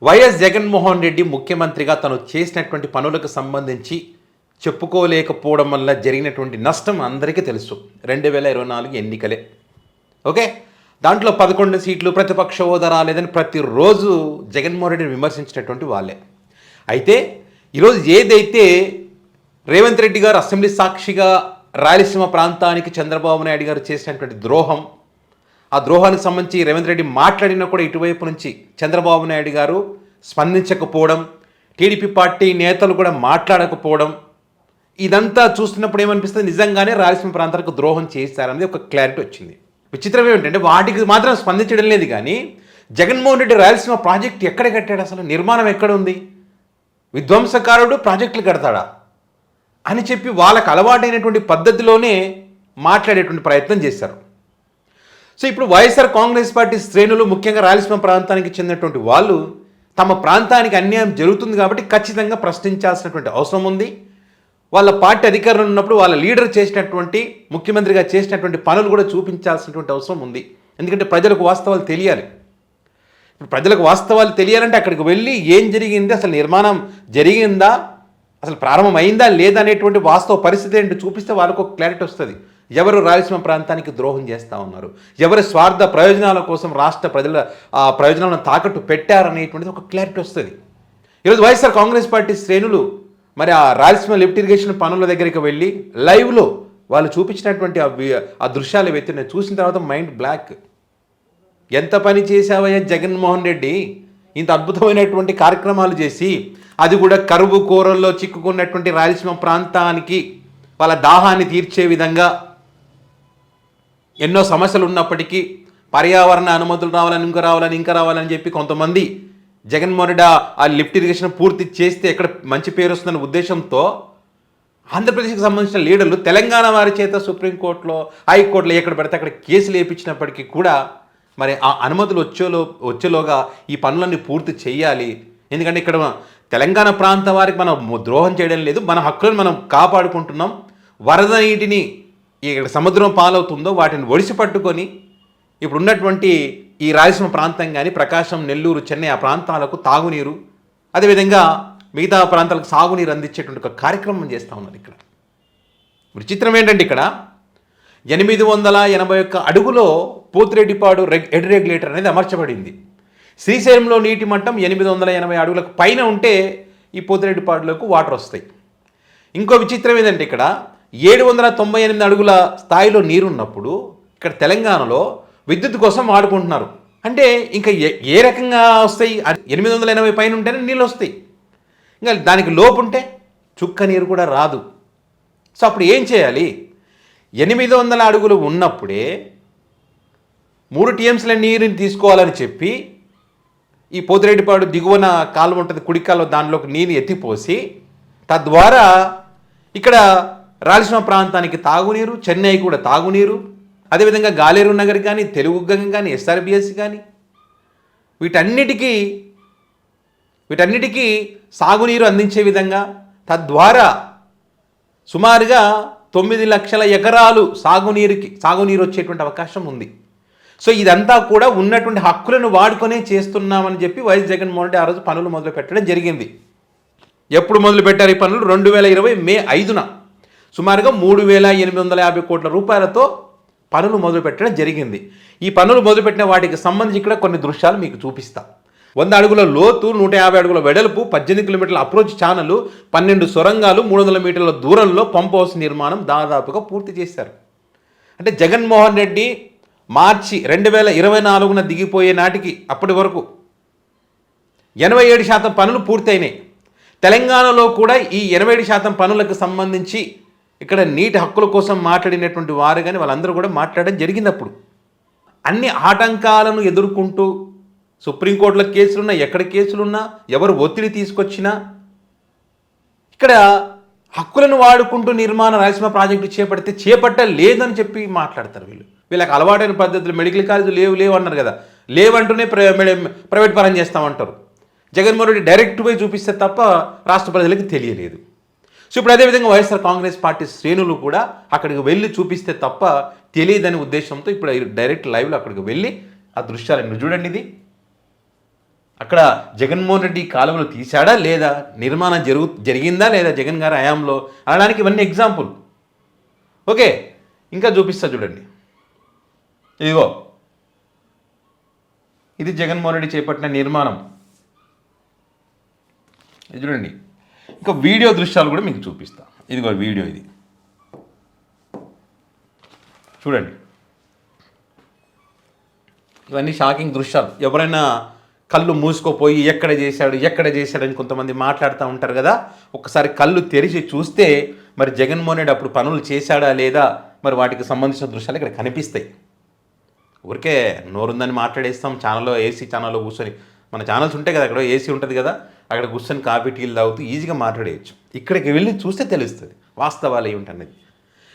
YS Jaganmohan Reddy ముఖ్యమంత్రిగా తను చేసినటువంటి పనులకు సంబంధించి చెప్పుకోలేకపోవడం వల్ల జరిగినటువంటి నష్టం అందరికీ తెలుసు. 2024 ఎన్నికలే. ఓకే, దాంట్లో 11 సీట్లు ప్రతిపక్ష హోదా రాలేదని ప్రతిరోజు జగన్మోహన్ రెడ్డిని విమర్శించినటువంటి వాళ్ళే. అయితే ఈరోజు ఏదైతే రేవంత్ రెడ్డి గారు అసెంబ్లీ సాక్షిగా రాయలసీమ ప్రాంతానికి చంద్రబాబు నాయుడు గారు చేసినటువంటి ద్రోహం, ఆ ద్రోహానికి సంబంధించి రేవంత్ రెడ్డి మాట్లాడినా కూడా ఇటువైపు నుంచి చంద్రబాబు నాయుడు గారు స్పందించకపోవడం, టీడీపీ పార్టీ నేతలు కూడా మాట్లాడకపోవడం, ఇదంతా చూస్తున్నప్పుడు ఏమనిపిస్తుంది, నిజంగానే రాయలసీమ ప్రాంతాలకు ద్రోహం చేశారనేది ఒక క్లారిటీ వచ్చింది. విచిత్రం ఏమిటంటే వాటికి మాత్రం స్పందించడం లేదు. కానీ జగన్మోహన్ రెడ్డి రాయలసీమ ప్రాజెక్టు ఎక్కడ కట్టాడు, అసలు నిర్మాణం ఎక్కడ ఉంది, విధ్వంసకారుడు ప్రాజెక్టులు కడతాడా అని చెప్పి వాళ్ళకు అలవాటైనటువంటి పద్ధతిలోనే మాట్లాడేటువంటి ప్రయత్నం చేశారు. సో ఇప్పుడు వైఎస్ఆర్ కాంగ్రెస్ పార్టీ శ్రేణులు, ముఖ్యంగా రాయలసీమ ప్రాంతానికి చెందినటువంటి వాళ్ళు తమ ప్రాంతానికి అన్యాయం జరుగుతుంది కాబట్టి ఖచ్చితంగా ప్రశ్నించాల్సినటువంటి అవసరం ఉంది. వాళ్ళ పార్టీ అధికారంలో ఉన్నప్పుడు వాళ్ళ లీడర్ చేసినటువంటి, ముఖ్యమంత్రిగా చేసినటువంటి పనులు కూడా చూపించాల్సినటువంటి అవసరం ఉంది. ఎందుకంటే ప్రజలకు వాస్తవాలు తెలియాలి. ఇప్పుడు ప్రజలకు వాస్తవాలు తెలియాలంటే అక్కడికి వెళ్ళి ఏం జరిగింది, అసలు నిర్మాణం జరిగిందా, అసలు ప్రారంభమైందా లేదా అనేటువంటి వాస్తవ పరిస్థితి ఏంటో చూపిస్తే వాళ్ళకు ఒక క్లారిటీ వస్తుంది. ఎవరు రాయలసీమ ప్రాంతానికి ద్రోహం చేస్తూ ఉన్నారు, ఎవరి స్వార్థ ప్రయోజనాల కోసం రాష్ట్ర ప్రజల ప్రయోజనాలను తాకట్టు పెట్టారనేటువంటిది ఒక క్లారిటీ వస్తుంది. ఈరోజు వైఎస్ఆర్ కాంగ్రెస్ పార్టీ శ్రేణులు మరి ఆ రాయలసీమ లిఫ్ట్ ఇరిగేషన్ పనుల దగ్గరికి వెళ్ళి లైవ్లో వాళ్ళు చూపించినటువంటి ఆ దృశ్యాలు ఎత్తి నేను చూసిన తర్వాత మైండ్ బ్లాక్. ఎంత పని చేశావయ్యా జగన్మోహన్ రెడ్డి, ఇంత అద్భుతమైనటువంటి కార్యక్రమాలు చేసి, అది కూడా కరువు కోరల్లో చిక్కుకున్నటువంటి రాయలసీమ ప్రాంతానికి వాళ్ళ దాహాన్ని తీర్చే విధంగా ఎన్నో సమస్యలు ఉన్నప్పటికీ పర్యావరణ అనుమతులు రావాలని ఇంకా రావాలని చెప్పి కొంతమంది జగన్మోహన్ రెడ్డి ఆ లిఫ్ట్ ఇరిగేషన్ పూర్తి చేస్తే ఎక్కడ మంచి పేరు వస్తుందన్న ఉద్దేశంతో ఆంధ్రప్రదేశ్కి సంబంధించిన లీడర్లు తెలంగాణ వారి చేత సుప్రీంకోర్టులో, హైకోర్టులో ఎక్కడ పడితే అక్కడ కేసులు వేయించినప్పటికీ కూడా మరి ఆ అనుమతులు వచ్చేలోగా ఈ పనులన్నీ పూర్తి చేయాలి. ఎందుకంటే ఇక్కడ తెలంగాణ ప్రాంత వారికి మనం ద్రోహం చేయడం లేదు, మన హక్కులను మనం కాపాడుకుంటున్నాం. వరద నీటిని ఇక్కడ సముద్రం పాలవుతుందో వాటిని ఒడిసి పట్టుకొని ఇప్పుడు ఉన్నటువంటి ఈ రాయలసీమ ప్రాంతం కానీ ప్రకాశం, నెల్లూరు, చెన్నై ఆ ప్రాంతాలకు తాగునీరు, అదేవిధంగా మిగతా ప్రాంతాలకు సాగునీరు అందించేటువంటి ఒక కార్యక్రమం చేస్తూ ఉన్నారు. ఇక్కడ విచిత్రం ఏంటంటే ఇక్కడ 881 అడుగులో పోతిరెడ్డిపాడు హెడ్ రెగ్యులేటర్ అనేది అమర్చబడింది. శ్రీశైలంలో నీటి మట్టం 880 అడుగులకు పైన ఉంటే ఈ పోతిరెడ్డిపాడులోకి వాటర్ వస్తాయి. ఇంకో విచిత్రం ఏంటంటే ఇక్కడ 798 అడుగుల స్థాయిలో నీరున్నప్పుడు ఇక్కడ తెలంగాణలో విద్యుత్ కోసం వాడుకుంటున్నారు. అంటే ఇంకా ఏ రకంగా వస్తాయి? 880 పైన ఉంటేనే నీళ్ళు వస్తాయి, ఇంకా దానికి లోపు ఉంటే చుక్క నీరు కూడా రాదు. సో అప్పుడు ఏం చేయాలి? 800 అడుగులు ఉన్నప్పుడే 3 టీఎంసీల నీరుని తీసుకోవాలని చెప్పి ఈ పోతిరెడ్డిపాడు దిగువన కాలువ ఉంటుంది, కుడి కాలువ, దానిలోకి నీరు ఎత్తిపోసి తద్వారా ఇక్కడ రాయలసీమ ప్రాంతానికి తాగునీరు, చెన్నై కూడా తాగునీరు, అదేవిధంగా గాలేరు నగర్ కానీ, తెలుగు గంగ కానీ, ఎస్ఆర్బిఎస్ కానీ వీటన్నిటికీ సాగునీరు అందించే విధంగా తద్వారా సుమారుగా 9 లక్షల ఎకరాలు సాగునీరు వచ్చేటువంటి అవకాశం ఉంది. సో ఇదంతా కూడా ఉన్నటువంటి హక్కులను వాడుకొనే చేస్తున్నామని చెప్పి వైఎస్ జగన్మోహన్ రెడ్డి ఆ రోజు పనులు మొదలు పెట్టడం జరిగింది. ఎప్పుడు మొదలు పెట్టారు ఈ పనులు? 2020 మే 5న సుమారుగా 3,850 కోట్ల రూపాయలతో పనులు మొదలు పెట్టడం జరిగింది. ఈ పనులు మొదలుపెట్టిన వాటికి సంబంధించి ఇక్కడ కొన్ని దృశ్యాలు మీకు చూపిస్తా. 100 అడుగుల లోతు, 150 అడుగుల వెడల్పు, 18 కిలోమీటర్ల అప్రోచ్ ఛానల్, 12 సొరంగాలు, 300 మీటర్ల దూరంలో పంప్ హౌస్ నిర్మాణం దాదాపుగా పూర్తి చేశారు. అంటే జగన్మోహన్ రెడ్డి మార్చి 2024న దిగిపోయే నాటికి అప్పటి వరకు 87% పనులు పూర్తయినాయి. తెలంగాణలో కూడా ఈ 87% పనులకు సంబంధించి ఇక్కడ నీటి హక్కుల కోసం మాట్లాడినటువంటి వారు కానీ వాళ్ళందరూ కూడా మాట్లాడడం జరిగింది. అప్పుడు అన్ని ఆటంకాలను ఎదుర్కొంటూ సుప్రీంకోర్టులో కేసులున్నా, ఎక్కడ కేసులున్నా, ఎవరు ఒత్తిడి తీసుకొచ్చినా ఇక్కడ హక్కులను వాడుకుంటూ నిర్మాణ రాయలసీమ ప్రాజెక్టు చేపట్టలేదని చెప్పి మాట్లాడతారు. వీళ్ళకి అలవాటైన పద్ధతులు, మెడికల్ కాలేజీలు లేవు అన్నారు కదా, లేవంటూనే ప్రైవేట్ పరం చేస్తామంటారు. జగన్మోహన్ రెడ్డి డైరెక్ట్ పోయి చూపిస్తే తప్ప రాష్ట్ర ప్రజలకు తెలియలేదు. సో ఇప్పుడు అదేవిధంగా వైఎస్ఆర్ కాంగ్రెస్ పార్టీ శ్రేణులు కూడా అక్కడికి వెళ్ళి చూపిస్తే తప్ప తెలియదనే ఉద్దేశంతో ఇప్పుడు డైరెక్ట్ లైవ్లో అక్కడికి వెళ్ళి ఆ దృశ్యాలను చూడండి. ఇది అక్కడ జగన్మోహన్ రెడ్డి కాలువలు తీశాడా లేదా, నిర్మాణం జరిగిందా లేదా జగన్ గారి హయాంలో అనడానికి ఇవన్నీ ఎగ్జాంపుల్. ఓకే, ఇంకా చూపిస్తా చూడండి. ఇదిగో ఇది జగన్మోహన్ రెడ్డి చేపట్టిన నిర్మాణం. ఇది చూడండి. ఇంకా వీడియో దృశ్యాలు కూడా మీకు చూపిస్తా. ఇదిగో వీడియో, ఇది చూడండి. ఇవన్నీ షాకింగ్ దృశ్యాలు. ఎవరైనా కళ్ళు మూసుకోపోయి ఎక్కడ చేశాడని కొంతమంది మాట్లాడుతూ ఉంటారు కదా. ఒకసారి కళ్ళు తెరిచి చూస్తే మరి జగన్మోహన్ రెడ్డి అప్పుడు పనులు చేశాడా లేదా, మరి వాటికి సంబంధించిన దృశ్యాలు ఇక్కడ కనిపిస్తాయి. ఊరికే నోరుందని మాట్లాడేస్తాం. ఛానల్లో ఏసీ ఛానల్లో కూర్చొని, మన ఛానల్స్ ఉంటాయి కదా, అక్కడ ఏసీ ఉంటుంది కదా, అక్కడ కూర్చొని కాఫీ టీలు తాగుతూ ఈజీగా మాట్లాడేయచ్చు. ఇక్కడికి వెళ్ళి చూస్తే తెలుస్తుంది వాస్తవాలు ఏమిటన్నది.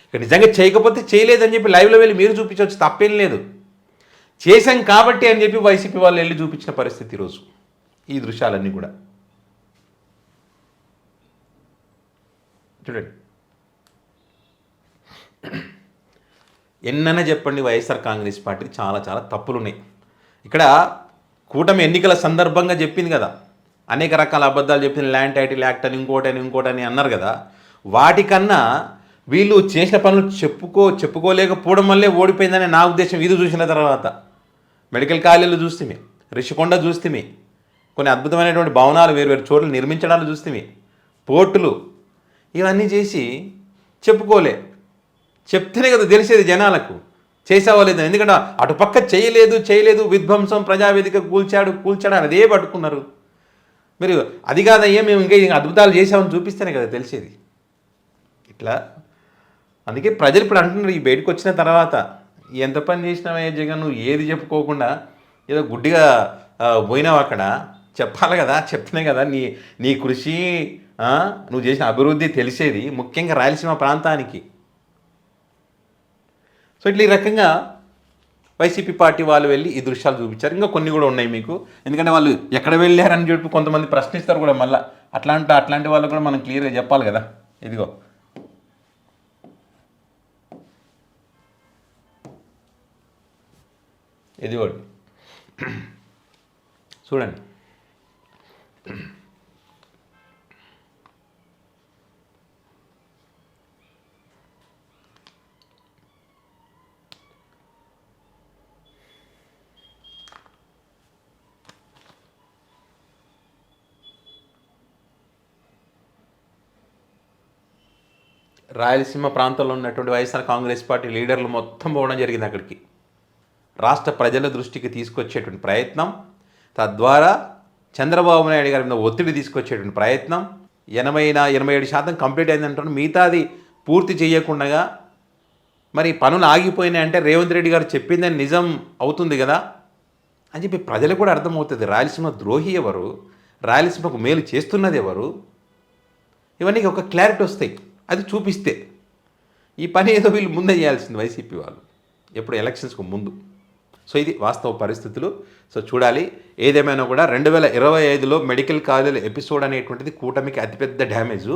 ఇక్కడ నిజంగా చేయకపోతే చేయలేదని చెప్పి లైవ్లో వెళ్ళి మీరు చూపించవచ్చు, తప్పేం లేదు. చేశాం కాబట్టి అని చెప్పి వైసీపీ వాళ్ళు వెళ్ళి చూపించిన పరిస్థితి ఈరోజు. ఈ దృశ్యాలన్నీ కూడా చూడండి. ఎన్నైనా చెప్పండి, వైఎస్ఆర్ కాంగ్రెస్ పార్టీ చాలా చాలా తప్పులు ఉన్నాయి. ఇక్కడ కూటమి ఎన్నికల సందర్భంగా చెప్పింది కదా, అనేక రకాల అబద్ధాలు చెప్పింది, ల్యాండ్ టైటిల్ యాక్ట్ అని ఇంకోటని అన్నారు కదా. వాటికన్నా వీళ్ళు చేసిన పనులు చెప్పుకోలేకపోవడం వల్లే ఓడిపోయిందని నా ఉద్దేశం. ఇది చూసిన తర్వాత మెడికల్ కాలేజీలు చూస్తే, రిషికొండ చూస్తే, కొన్ని అద్భుతమైనటువంటి భవనాలు వేరు చోట్ల నిర్మించడాలు చూస్తే, పోర్టులు, ఇవన్నీ చేసి చెప్తేనే కదా తెలిసేది జనాలకు చేసావో లేదు. ఎందుకంటే అటుపక్క చేయలేదు విధ్వంసం, ప్రజావేదిక కూల్చాడు అదే పట్టుకున్నారు. మీరు అది కాదయ్యా మేము ఇంకా అద్భుతాలు చేసామని చూపిస్తేనే కదా తెలిసేది. ఇట్లా అందుకే ప్రజలు ఇప్పుడు అంటున్నారు, ఈ బయటకు వచ్చిన తర్వాత ఎంత పని చేసినావే జగన్, నువ్వు ఏది చెప్పుకోకుండా ఏదో గుడ్డిగా పోయినావు. అక్కడ చెప్పాలి కదా, చెప్తేనే కదా నీ కృషి, నువ్వు చేసిన అభివృద్ధి తెలిసేది, ముఖ్యంగా రాయలసీమ ప్రాంతానికి. సో ఇట్లా ఈ రకంగా వైసీపీ పార్టీ వాళ్ళు వెళ్ళి ఈ దృశ్యాలు చూపించారు. ఇంకా కొన్ని కూడా ఉన్నాయి మీకు, ఎందుకంటే వాళ్ళు ఎక్కడ వెళ్ళారని చెప్పి కొంతమంది ప్రశ్నిస్తారు కూడా. మళ్ళీ అట్లాంటి వాళ్ళు కూడా మనం క్లియర్గా చెప్పాలి కదా. ఇదిగో ఇది ఒకటి చూడండి. రాయలసీమ ప్రాంతంలో ఉన్నటువంటి వైఎస్ఆర్ కాంగ్రెస్ పార్టీ లీడర్లు మొత్తం పోవడం జరిగింది అక్కడికి. రాష్ట్ర ప్రజల దృష్టికి తీసుకొచ్చేటువంటి ప్రయత్నం, తద్వారా చంద్రబాబు నాయుడు గారి మీద ఒత్తిడి తీసుకొచ్చేటువంటి ప్రయత్నం. 87% కంప్లీట్ అయిందంటారు, మిగతాది పూర్తి చేయకుండా మరి పనులు ఆగిపోయినాయంటే రేవంత్ రెడ్డి గారు చెప్పిందని నిజం అవుతుంది కదా అని చెప్పి ప్రజలకు కూడా అర్థమవుతుంది. రాయలసీమ ద్రోహి ఎవరు, రాయలసీమకు మేలు చేస్తున్నది ఎవరు, ఇవన్నీ ఒక క్లారిటీ వస్తాయి. అది చూపిస్తే ఈ పని ఏదో వీళ్ళు ముందే చేయాల్సింది వైసీపీ వాళ్ళు, ఎప్పుడు ఎలక్షన్స్కు ముందు. సో ఇది వాస్తవ పరిస్థితులు. సో చూడాలి. ఏదేమైనా కూడా 2025లో మెడికల్ కాలేజీల ఎపిసోడ్ అనేటువంటిది కూటమికి అతిపెద్ద డ్యామేజు.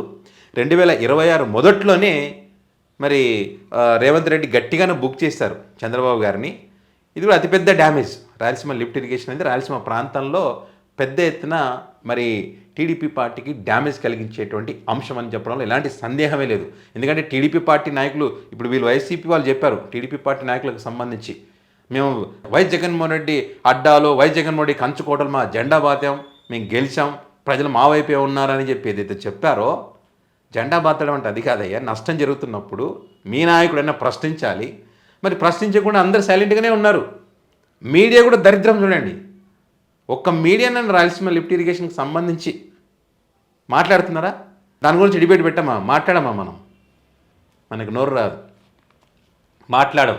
2026 మొదట్లోనే మరి రేవంత్ రెడ్డి గట్టిగానే బుక్ చేశారు చంద్రబాబు గారిని. ఇది కూడా అతిపెద్ద డ్యామేజ్. రాయలసీమ లిఫ్ట్ ఇరిగేషన్ అనేది రాయలసీమ ప్రాంతంలో పెద్ద ఎత్తున మరి టీడీపీ పార్టీకి డ్యామేజ్ కలిగించేటువంటి అంశం అని చెప్పడంలో ఎలాంటి సందేహమే లేదు. ఎందుకంటే టీడీపీ పార్టీ నాయకులు, ఇప్పుడు వీళ్ళు వైసీపీ వాళ్ళు చెప్పారు, టీడీపీ పార్టీ నాయకులకు సంబంధించి మేము వైఎస్ జగన్మోహన్ రెడ్డి అడ్డాలో, వైఎస్ జగన్మోహన్ రెడ్డి కంచుకోటలు మా జెండా బాతాం, మేము గెలిచాం, ప్రజలు మా వైపే ఉన్నారని చెప్పి ఏదైతే చెప్పారో, జెండా బాతడం అంటే అది కాదయ్యా. నష్టం జరుగుతున్నప్పుడు మీ నాయకుడైనా ప్రశ్నించాలి. మరి ప్రశ్నించకుండా అందరు సైలెంట్గానే ఉన్నారు. మీడియా కూడా దరిద్రం చూడండి. ఒక్క మీడియా నన్ను రాయలసీమ లిఫ్ట్ ఇరిగేషన్కి సంబంధించి మాట్లాడుతున్నారా? దాని గురించి డిబేట్ మాట్లాడమా? మనకు నోరు రాదు, మాట్లాడం.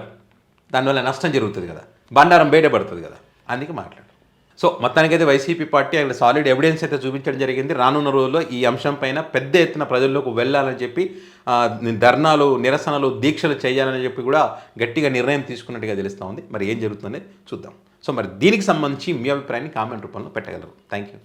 దానివల్ల నష్టం జరుగుతుంది కదా, బండారం బయటపడుతుంది కదా, అందుకే మాట్లాడు. సో మొత్తానికైతే వైసీపీ పార్టీ అక్కడ సాలిడ్ ఎవిడెన్స్ అయితే చూపించడం జరిగింది. రానున్న రోజుల్లో ఈ అంశం పైన పెద్ద ఎత్తున ప్రజల్లోకి వెళ్ళాలని చెప్పి ధర్నాలు, నిరసనలు, దీక్షలు చేయాలని చెప్పి కూడా గట్టిగా నిర్ణయం తీసుకున్నట్టుగా తెలుస్తూ ఉంది. మరి ఏం జరుగుతుందనేది చూద్దాం. సో మరి దీనికి సంబంధించి మీ అభిప్రాయాన్ని కామెంట్ రూపంలో పెట్టగలరు. Thank you.